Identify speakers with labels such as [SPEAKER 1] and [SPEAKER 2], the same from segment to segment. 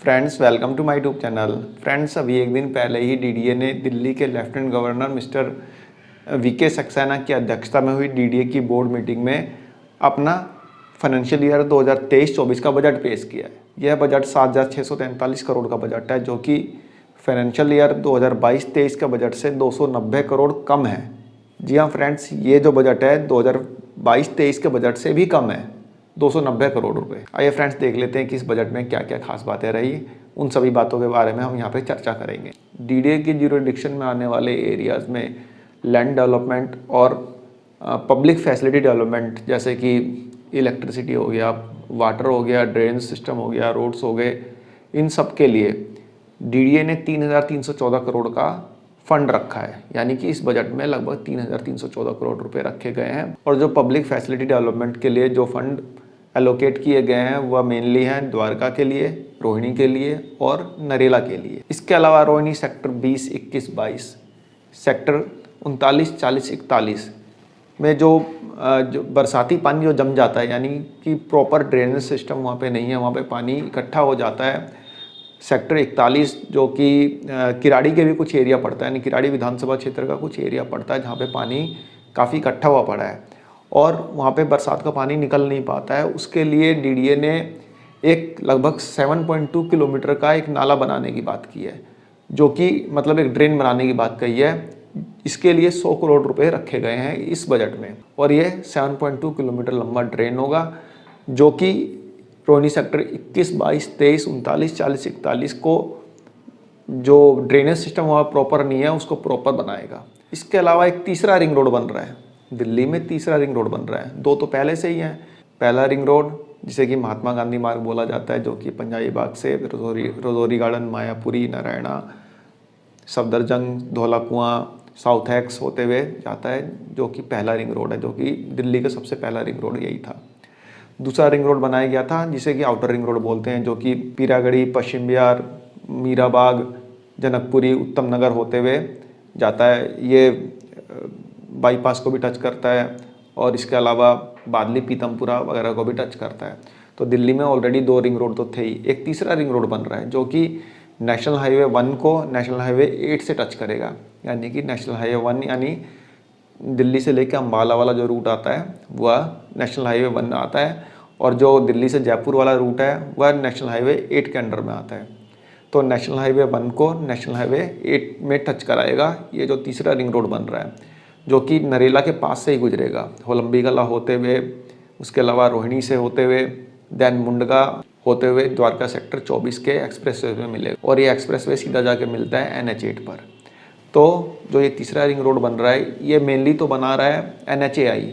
[SPEAKER 1] Friends, welcome to my YouTube channel. Friends, अभी एक दिन पहले ही डीडीए ने दिल्ली के lieutenant governor mister VK Saxena की अध्यक्षता में हुई डीडीए की बोर्ड मीटिंग में अपना फाइनेंशियल ईयर 2023-24 का बजट पेश किया है। यह बजट 7,643 करोड़ का बजट है, जो कि फाइनेंशियल ईयर 2022-23 के बजट से 290 करोड़ कम है। जी हाँ फ्रेंड्स, ये जो बजट है 2022-23 के बजट से भी कम है, 290 करोड़ रुपए। आइए फ्रेंड्स, देख लेते हैं कि इस बजट में क्या क्या खास बातें रही। उन सभी बातों के बारे में हम यहाँ पे चर्चा करेंगे। डीडीए की ज्यूरिडिक्शन में आने वाले एरियाज़ में लैंड डेवलपमेंट और पब्लिक फैसिलिटी डेवलपमेंट, जैसे कि इलेक्ट्रिसिटी हो गया, वाटर हो गया, ड्रेन सिस्टम हो गया, रोड्स हो गए, इन सब के लिए डीडीए ने 3,314 करोड़ का फंड रखा है। यानी कि इस बजट में लगभग 3,314 करोड़ रुपए रखे गए हैं। और जो पब्लिक फैसिलिटी डेवलपमेंट के लिए जो फंड एलोकेट किए गए हैं वह मेनली हैं द्वारका के लिए, रोहिणी के लिए और नरेला के लिए। इसके अलावा रोहिणी सेक्टर 20, 21, 22, सेक्टर 39, 40, 41 में जो बरसाती पानी जो जम जाता है, यानी कि प्रॉपर ड्रेनेज सिस्टम वहाँ पे नहीं है, वहाँ पे पानी इकट्ठा हो जाता है। सेक्टर 41 जो कि किराड़ी के भी कुछ एरिया पड़ता है, यानी किराड़ी विधानसभा क्षेत्र का कुछ एरिया पड़ता है जहाँ पे पानी काफ़ी इकट्ठा हुआ पड़ा है और वहाँ पे बरसात का पानी निकल नहीं पाता है। उसके लिए डीडीए ने एक लगभग 7.2 किलोमीटर का एक नाला बनाने की बात की है, जो कि मतलब एक ड्रेन बनाने की बात कही है। इसके लिए 100 करोड़ रुपए रखे गए हैं इस बजट में और ये 7.2 किलोमीटर लंबा ड्रेन होगा, जो कि रोहिणी सेक्टर 21, 22, 23, 39, 40, 41 को जो ड्रेनेज सिस्टम वहाँ प्रॉपर नहीं है उसको प्रॉपर बनाएगा। इसके अलावा एक तीसरा रिंग रोड बन रहा है, दिल्ली में तीसरा रिंग रोड बन रहा है। दो तो पहले से ही हैं। पहला रिंग रोड जिसे कि महात्मा गांधी मार्ग बोला जाता है, जो कि पंजाबी बाग से रजौरी गार्डन, मायापुरी, नारायणा, सफदरजंग, धौला कुआं, साउथ एक्स होते हुए जाता है, जो कि पहला रिंग रोड है, जो कि दिल्ली का सबसे पहला रिंग रोड यही था। दूसरा रिंग रोड बनाया गया था जिसे कि आउटर रिंग रोड बोलते हैं, जो कि पीरागढ़ी, पश्चिम बिहार, मीराबाग, जनकपुरी, उत्तम नगर होते हुए जाता है। ये बाईपास को भी टच करता है और इसके अलावा बादली, पीतमपुरा वगैरह को भी टच करता है। तो दिल्ली में ऑलरेडी 2 रिंग रोड तो थे ही। एक तीसरा रिंग रोड बन रहा है जो कि नेशनल हाईवे 1 को नेशनल हाईवे 8 से टच करेगा। यानी कि नेशनल हाईवे 1 यानी दिल्ली से लेकर अम्बाला वाला जो रूट आता है वह नेशनल हाईवे 1 में आता है, और जो दिल्ली से जयपुर वाला रूट है वह नेशनल हाईवे 8 के अंडर में आता है। तो नेशनल हाईवे 1 को नेशनल हाईवे 8 में टच कराएगा ये जो तीसरा रिंग रोड बन रहा है, जो कि नरेला के पास से ही गुजरेगा, होलंबी कला होते हुए, उसके अलावा रोहिणी से होते हुए, देन मुंडका होते हुए द्वारका सेक्टर 24 के एक्सप्रेसवे में मिलेगा। और ये एक्सप्रेसवे सीधा जाके मिलता है NH8 पर। तो जो ये तीसरा रिंग रोड बन रहा है ये मेनली तो बना रहा है NHAI,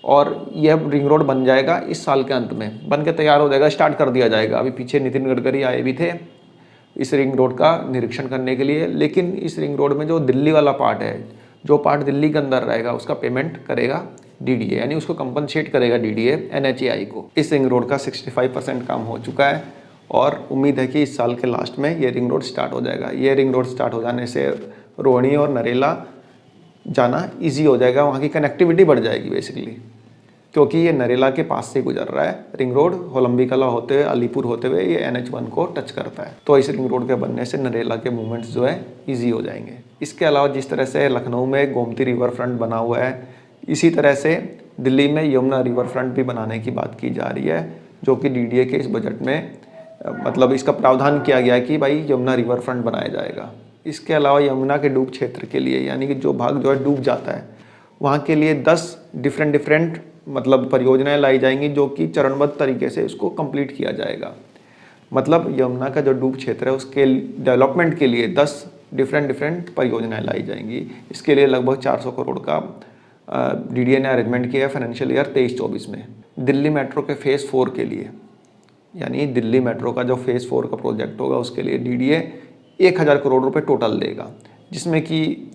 [SPEAKER 1] और यह रिंग रोड बन जाएगा इस साल के अंत में, बन के तैयार हो जाएगा, स्टार्ट कर दिया जाएगा। अभी पीछे नितिन गडकरी आए भी थे इस रिंग रोड का निरीक्षण करने के लिए, लेकिन इस रिंग रोड में जो दिल्ली वाला पार्ट है, जो पार्ट दिल्ली के अंदर रहेगा, उसका पेमेंट करेगा डीडीए, यानी उसको कंपनसेट करेगा डीडीए NHAI को। इस रिंग रोड का 65% काम हो चुका है और उम्मीद है कि इस साल के लास्ट में ये रिंग रोड स्टार्ट हो जाएगा। ये रिंग रोड स्टार्ट हो जाने से रोहिणी और नरेला जाना ईजी हो जाएगा, वहाँ की कनेक्टिविटी बढ़ जाएगी बेसिकली, क्योंकि ये नरेला के पास से गुजर रहा है रिंग रोड। होलंबी कला होते हुए, अलीपुर होते हुए ये NH1 को टच करता है। तो इस रिंग रोड के बनने से नरेला के मूवमेंट्स जो है ईजी हो जाएंगे। इसके अलावा जिस तरह से लखनऊ में गोमती रिवर फ्रंट बना हुआ है, इसी तरह से दिल्ली में यमुना रिवर फ्रंट भी बनाने की बात की जा रही है, जो कि डीडीए के इस बजट में मतलब इसका प्रावधान किया गया है कि भाई यमुना रिवर फ्रंट बनाया जाएगा। इसके अलावा यमुना के डूब क्षेत्र के लिए, यानी कि जो भाग जो है डूब जाता है, वहाँ के लिए 10 डिफरेंट मतलब परियोजनाएं लाई जाएंगी, जो कि चरणबद्ध तरीके से उसको कंप्लीट किया जाएगा। मतलब यमुना का जो डूब क्षेत्र है उसके डेवलपमेंट के लिए 10 डिफरेंट परियोजनाएं लाई जाएंगी। इसके लिए लगभग 400 करोड़ का डीडीए ने अरेंजमेंट किया है फाइनेंशियल ईयर 23-24 में। दिल्ली मेट्रो के फेज़ 4 के लिए, यानी दिल्ली मेट्रो का जो फेज़ 4 का प्रोजेक्ट होगा उसके लिए डीडीए 1000 करोड़ रुपए टोटल देगा, जिसमें कि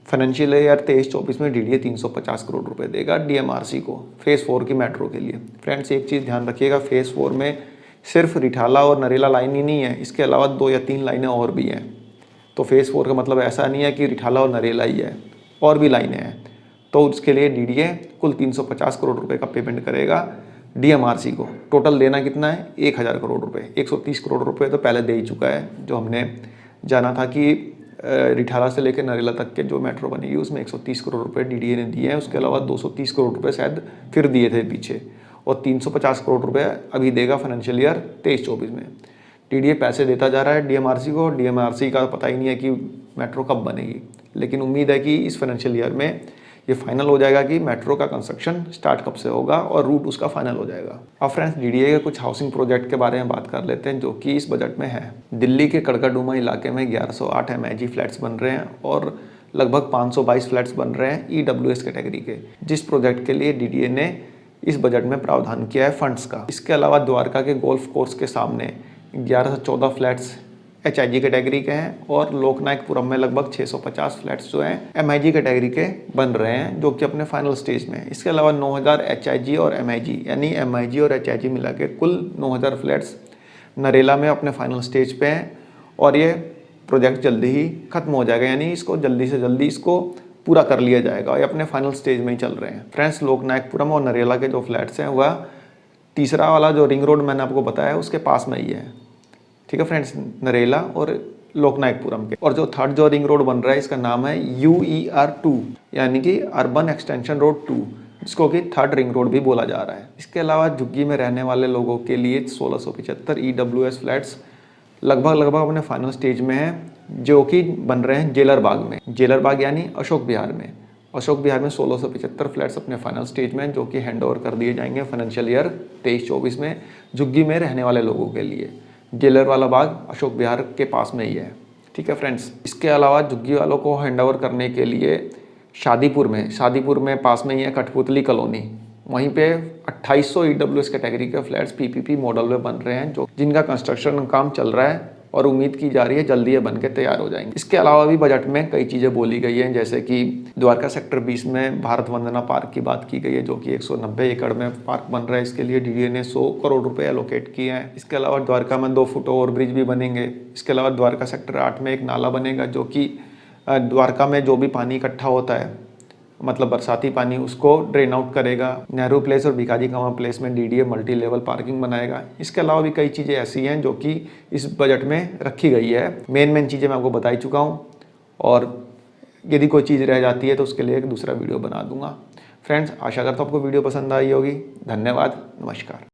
[SPEAKER 1] फाइनेंशियल ईयर 23-24 में डीडीए 350 करोड़ रुपए देगा डीएमआरसी को फेज़ 4 की मेट्रो के लिए। फ्रेंड्स, एक चीज़ ध्यान रखिएगा, फेज़ 4 में सिर्फ रिठाला और नरेला लाइन ही नहीं है, इसके अलावा 2 या 3 लाइनें और भी हैं। तो फेज़ 4 का मतलब ऐसा नहीं है कि रिठाला और नरेला ही है, और भी लाइनें हैं। तो उसके लिए डीडीए कुल 350 करोड़ रुपए का पेमेंट करेगा, डीएमआरसी को टोटल देना कितना है, 1000 करोड़ रुपए। 130 करोड़ रुपए तो पहले दे ही चुका है, जो हमने जाना था कि रिठाला से लेकर नरेला तक के जो मेट्रो बनेगी उसमें 130 करोड़ रुपए डीडीए ने दिए हैं। उसके अलावा 230 करोड़ रुपए शायद फिर दिए थे पीछे, और 350 करोड़ रुपए अभी देगा फाइनेंशियल ईयर 23-24 में। डीडीए पैसे देता जा रहा है डीएमआरसी को। डीएमआरसी का पता ही नहीं है कि मेट्रो कब बनेगी, लेकिन उम्मीद है कि इस फाइनेंशियल ईयर में ये फाइनल हो जाएगा कि मेट्रो का कंस्ट्रक्शन स्टार्ट कब से होगा और रूट उसका फाइनल हो जाएगा। अब फ्रेंड्स, डीडीए के कुछ हाउसिंग प्रोजेक्ट के बारे में बात कर लेते हैं जो कि इस बजट में है। दिल्ली के कड़काडूमा इलाके में 1108 एमआईजी फ्लैट्स बन रहे हैं और लगभग 522 फ्लैट्स बन रहे हैं ईडब्ल्यूएस कैटेगरी के, जिस प्रोजेक्ट के लिए डीडीए ने इस बजट में प्रावधान किया है फंड्स का। इसके अलावा द्वारका के गोल्फ कोर्स के सामने 11 से 14 फ्लैट्स एचआईजी कैटेगरी के हैं और लोकनायकपुरम में लगभग 650 फ्लैट्स जो हैं एमआईजी कैटेगरी के बन रहे हैं, जो कि अपने फाइनल स्टेज में है। इसके अलावा 9000 एचआईजी और एमआईजी यानी एमआईजी और एचआईजी मिला के कुल 9000 फ्लैट्स नरेला में अपने फाइनल स्टेज पे हैं और ये प्रोजेक्ट जल्दी ही खत्म हो जाएगा, यानी इसको जल्दी से जल्दी इसको पूरा कर लिया जाएगा। ये अपने फाइनल स्टेज में ही चल रहे हैं। फ्रेंड्स, लोकनायकपुरम और नरेला के जो फ्लैट्स हैं वह तीसरा वाला जो रिंग रोड मैंने आपको बताया उसके पास में ही है। ठीक है फ्रेंड्स, नरेला और लोकनायकपुरम के। और जो थर्ड जो रिंग रोड बन रहा है इसका नाम है UER2 यानी कि अर्बन एक्सटेंशन रोड 2, जिसको कि थर्ड रिंग रोड भी बोला जा रहा है। इसके अलावा झुग्गी में रहने वाले लोगों के लिए 1675 EWS फ्लैट्स लगभग अपने फाइनल स्टेज में हैं, जो कि बन रहे हैं जेलर बाग में। जेलर बाग यानी अशोक विहार में। अशोक विहार में 1675 फ्लैट्स अपने फाइनल स्टेज में, जो कि हैंड ओवर कर दिए जाएंगे फाइनेंशियल ईयर 23-24 में झुग्गी में रहने वाले लोगों के लिए। जेलर वाला बाग अशोक विहार के पास में ही है। ठीक है फ्रेंड्स, इसके अलावा झुग्गी वालों को हैंड ओवर करने के लिए शादीपुर में पास में ही है कठपुतली कॉलोनी, वहीं पे 2800 EWS कैटेगरी के फ्लैट्स PPP मॉडल में बन रहे हैं, जो जिनका कंस्ट्रक्शन काम चल रहा है और उम्मीद की जा रही है जल्दी ये बन के तैयार हो जाएंगे। इसके अलावा भी बजट में कई चीज़ें बोली गई हैं, जैसे कि द्वारका सेक्टर 20 में भारत वंदना पार्क की बात की गई है, जो कि 190 एकड़ में पार्क बन रहा है। इसके लिए डीडीए ने 100 करोड़ रुपए एलोकेट किए हैं। इसके अलावा द्वारका में 2 फुट ओवर ब्रिज भी बनेंगे। इसके अलावा द्वारका सेक्टर 8 में एक नाला बनेगा, जो कि द्वारका में जो भी पानी इकट्ठा होता है, मतलब बरसाती पानी, उसको ड्रेन आउट करेगा। नेहरू प्लेस और भिखाजी कामा प्लेस में डीडीए मल्टी लेवल पार्किंग बनाएगा। इसके अलावा भी कई चीज़ें ऐसी हैं जो कि इस बजट में रखी गई है। मेन चीज़ें मैं आपको बता ही चुका हूँ, और यदि कोई चीज़ रह जाती है तो उसके लिए एक दूसरा वीडियो बना दूंगा। फ्रेंड्स, आशा करता हूँ आपको वीडियो पसंद आई होगी। धन्यवाद, नमस्कार।